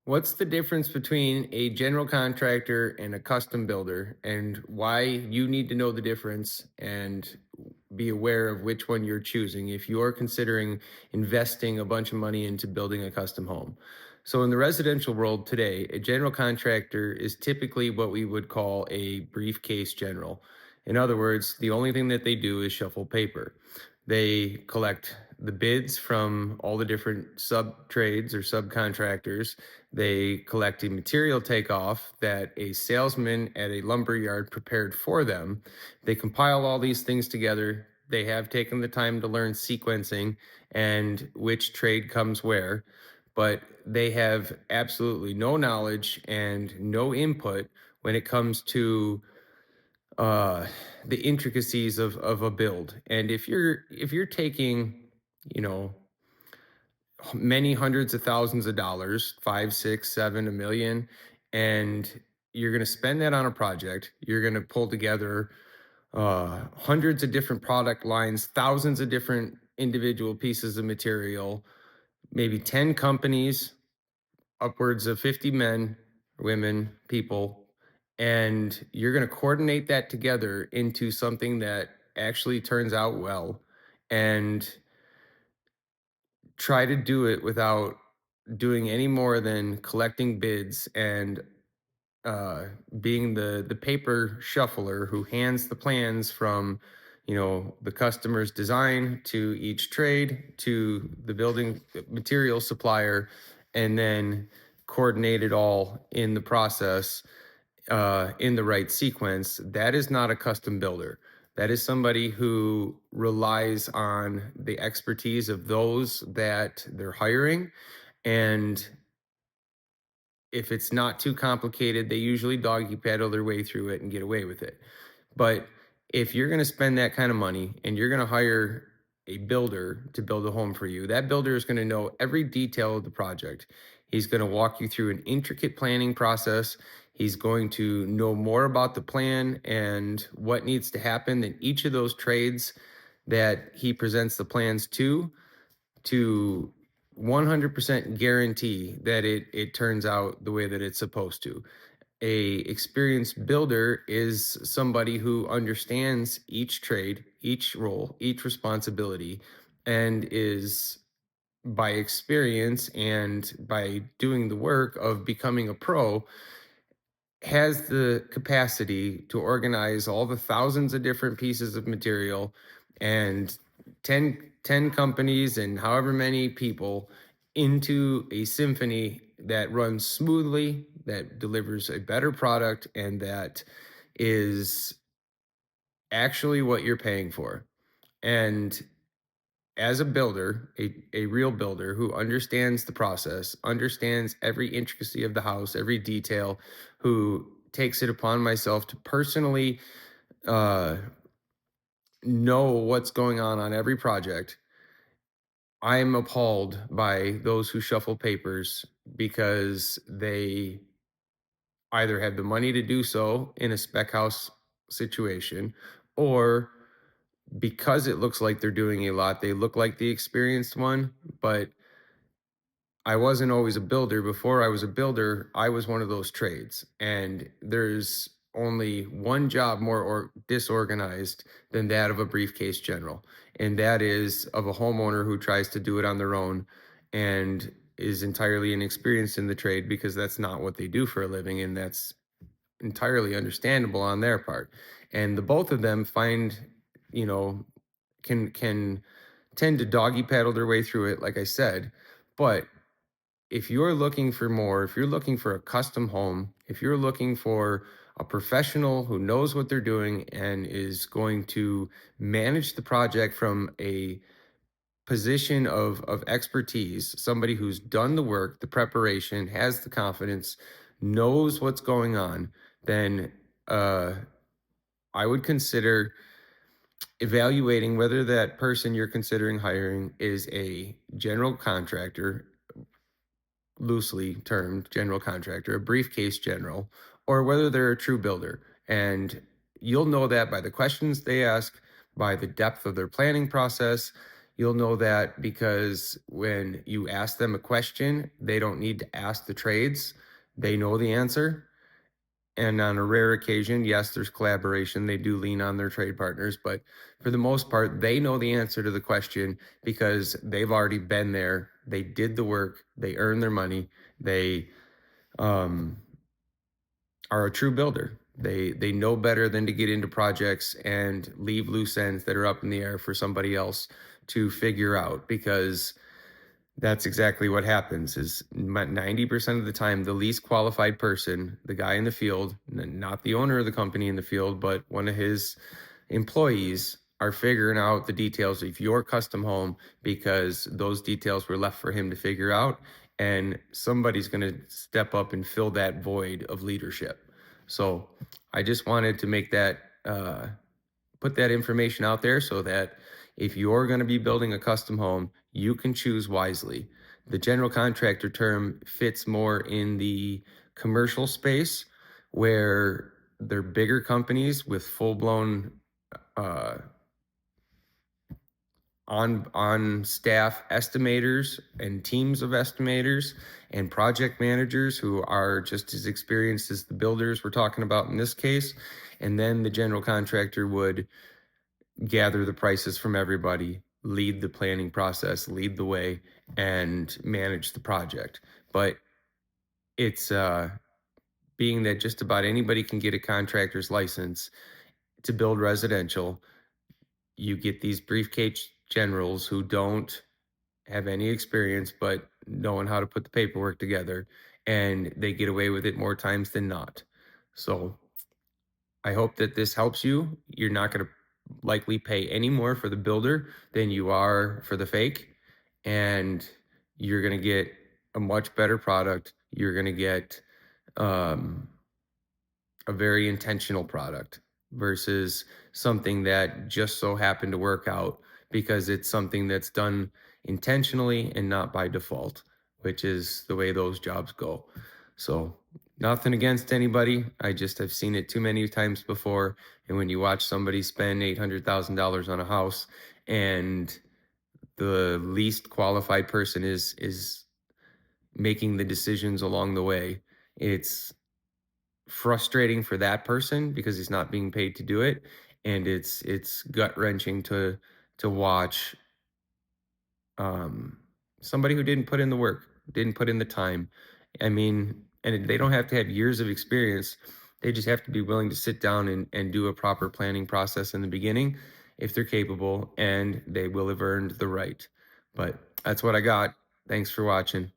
What's the difference between a general contractor and a custom builder, and why you need to know the difference and be aware of which one you're choosing if you're considering investing a bunch of money into building a custom home? So, in the residential world today, a general contractor is typically what we would call a briefcase general. In other words, the only thing that they do is shuffle paper. They collect the bids from all the different sub trades or subcontractors. They collect a material takeoff that a salesman at a lumber yard prepared for them. They compile all these things together. They have taken the time to learn sequencing and which trade comes where, but they have absolutely no knowledge and no input when it comes to uh the intricacies of a build. And if you're taking, you know, many hundreds of thousands of dollars, five, six, seven, a million, and you're going to spend that on a project. You're going to pull together hundreds of different product lines, thousands of different individual pieces of material, maybe 10 companies, upwards of 50 men, women, people, and you're going to coordinate that together into something that actually turns out well, and try to do it without doing any more than collecting bids and uh, being the paper shuffler who hands the plans from, the customer's design to each trade to the building material supplier, and then coordinate it all in the process, in the right sequence. That is not a custom builder. That is somebody who relies on the expertise of those that they're hiring. And if it's not too complicated, they usually doggy paddle their way through it and get away with it. But if you're going to spend that kind of money and you're going to hire a builder to build a home for you, that builder is going to know every detail of the project. He's going to walk you through an intricate planning process. He's going to know more about the plan and what needs to happen than each of those trades that he presents the plans to 100% guarantee that it turns out the way that it's supposed to. A experienced builder is somebody who understands each trade, each role, each responsibility, and is, by experience and by doing the work of becoming a pro, has the capacity to organize all the thousands of different pieces of material and 10 companies and however many people into a symphony that runs smoothly, that delivers a better product, and that is actually what you're paying for. And as a builder, a real builder who understands the process, understands every intricacy of the house, every detail, who takes it upon myself to personally uh, know what's going on every project, I'm appalled by those who shuffle papers because they either have the money to do so in a spec house situation, or because it looks like they're doing a lot, they look like the experienced one, but I wasn't always a builder. Before I was a builder, I was one of those trades. And there's only one job more or disorganized than that of a briefcase general. And that is of a homeowner who tries to do it on their own and is entirely inexperienced in the trade, because that's not what they do for a living. And that's entirely understandable on their part. And the both of them find, you know, can tend to doggy paddle their way through it, like I said. But if you're looking for more, if you're looking for a custom home, if you're looking for a professional who knows what they're doing and is going to manage the project from a position of expertise, somebody who's done the work, the preparation, has the confidence, knows what's going on, then I would consider evaluating whether that person you're considering hiring is a general contractor, loosely termed general contractor, a briefcase general, or whether they're a true builder. And you'll know that by the questions they ask, by the depth of their planning process. You'll know that because when you ask them a question, they don't need to ask the trades. They know the answer. And on a rare occasion, yes, there's collaboration. They do lean on their trade partners, but for the most part, they know the answer to the question because they've already been there. They did the work, they earned their money, they um, are a true builder. They know better than to get into projects and leave loose ends that are up in the air for somebody else to figure out because that's exactly what happens is 90% of the time the least qualified person, the guy in the field, not the owner of the company in the field, but one of his employees are figuring out the details of your custom home because those details were left for him to figure out, and somebody's going to step up and fill that void of leadership. So I just wanted to make that put that information out there so that if you're going to be building a custom home, you can choose wisely. The general contractor term fits more in the commercial space where they're bigger companies with full blown uh, on staff estimators and teams of estimators and project managers who are just as experienced as the builders we're talking about in this case. And then the general contractor would gather the prices from everybody, lead the planning process, lead the way, and manage the project. But it's being that just about anybody can get a contractor's license to build residential, you get these briefcase generals who don't have any experience but knowing how to put the paperwork together, and they get away with it more times than not. So I hope that this helps you. You're not going to likely pay any more for the builder than you are for the fake, and you're going to get a much better product. You're going to get um, a very intentional product versus something that just so happened to work out because it's something that's done intentionally and not by default, which is the way those jobs go. So, nothing against anybody. I just have seen it too many times before. And when you watch somebody spend $800,000 on a house and the least qualified person is making the decisions along the way, it's frustrating for that person because he's not being paid to do it, and it's gut wrenching to watch um somebody who didn't put in the work, didn't put in the time. I mean, and they don't have to have years of experience. They just have to be willing to sit down and do a proper planning process in the beginning if they're capable, and they will have earned the right. But that's what I got. Thanks for watching.